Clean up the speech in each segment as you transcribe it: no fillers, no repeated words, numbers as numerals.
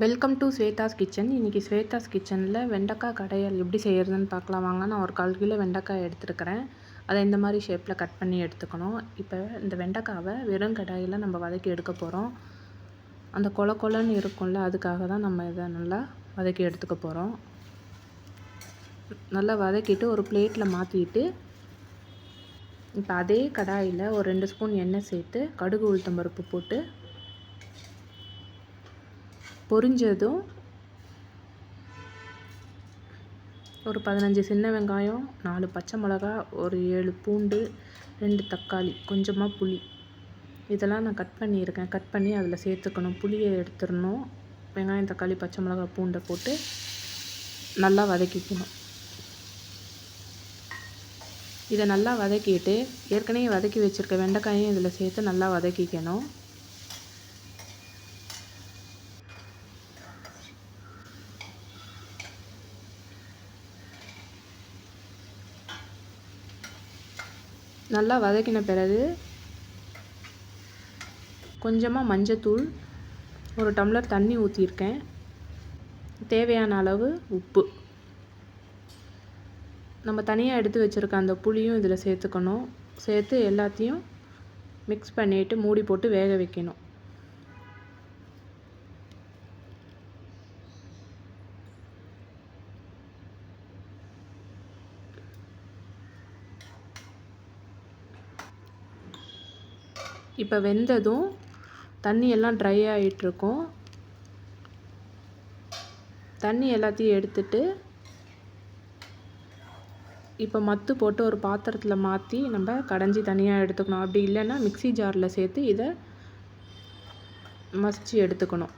Welcome to Swetha's kitchen. இன்றைக்கி ஸ்வேதாஸ் கிச்சனில் வெண்டைக்காய் கடையல் எப்படி செய்கிறதுன்னு பார்க்கலாம் வாங்க. நான் ஒரு 1/4 கிலோ வெண்டைக்காய் எடுத்துருக்கிறேன். அதை இந்த மாதிரி ஷேப்பில் கட் பண்ணி எடுத்துக்கணும். இப்போ இந்த வெண்டைக்காவை வெறும் கடாயில் நம்ம வதக்கி எடுக்க போகிறோம். அந்த கொல கொலன்னு இருக்கும்ல, அதுக்காக தான் நம்ம இதை நல்லா வதக்கி எடுத்துக்க போகிறோம். நல்லா வதக்கிட்டு ஒரு பிளேட்டில் மாற்றிட்டு இப்போ அதே கடாயில் ஒரு 2 ஸ்பூன் எண்ணெய் சேர்த்து கடுகு உளுத்தம்பருப்பு போட்டு பொரிஞ்சதும் ஒரு 15 சின்ன வெங்காயம், 4 பச்சை மிளகா, ஒரு 7 பூண்டு, 2 தக்காளி, கொஞ்சமாக புளி, இதெல்லாம் நான் கட் பண்ணியிருக்கேன். கட் பண்ணி அதில் சேர்த்துக்கணும். புளியை எடுத்துடணும். வெங்காயம், தக்காளி, பச்சை மிளகா, பூண்டை போட்டு நல்லா வதக்கிக்கணும். இதை நல்லா வதக்கிட்டு ஏற்கனவே வதக்கி வச்சுருக்க வெண்டைக்காயும் இதில் சேர்த்து நல்லா வதக்கிக்கணும். நல்லா வதக்கின பிறகு கொஞ்சமாக மஞ்சத்தூள், ஒரு டம்ளர் தண்ணி ஊற்றிருக்கேன், தேவையான அளவு உப்பு, நம்ம தனியாக எடுத்து வச்சுருக்க அந்த புளியும் இதில் சேர்த்துக்கணும். சேர்த்து எல்லாத்தையும் மிக்ஸ் பண்ணிவிட்டு மூடி போட்டு வேக வைக்கணும். இப்போ வெந்ததும் தண்ணி எல்லாம் ட்ரை ஆகிட்டுருக்கும். தண்ணி எல்லாத்தையும் எடுத்துட்டு இப்போ மத்து போட்டு ஒரு பாத்திரத்தில் மாற்றி நம்ம கடைஞ்சி தனியாக எடுத்துக்கணும். அப்படி இல்லைன்னா மிக்ஸி ஜாரில் சேர்த்து இதை மசிச்சு எடுத்துக்கணும்.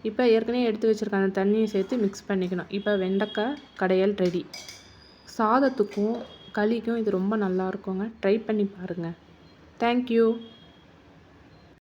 இப்போ ஏற்கனவே எடுத்து வச்சுருக்க அந்த தண்ணியை சேர்த்து மிக்ஸ் பண்ணிக்கணும். இப்போ வெண்டைக்காய் கடையல் ரெடி. சாதத்துக்கும் களிக்கும் இது ரொம்ப நல்லா இருக்குங்க. ட்ரை பண்ணி பாருங்கள். தேங்க்யூ.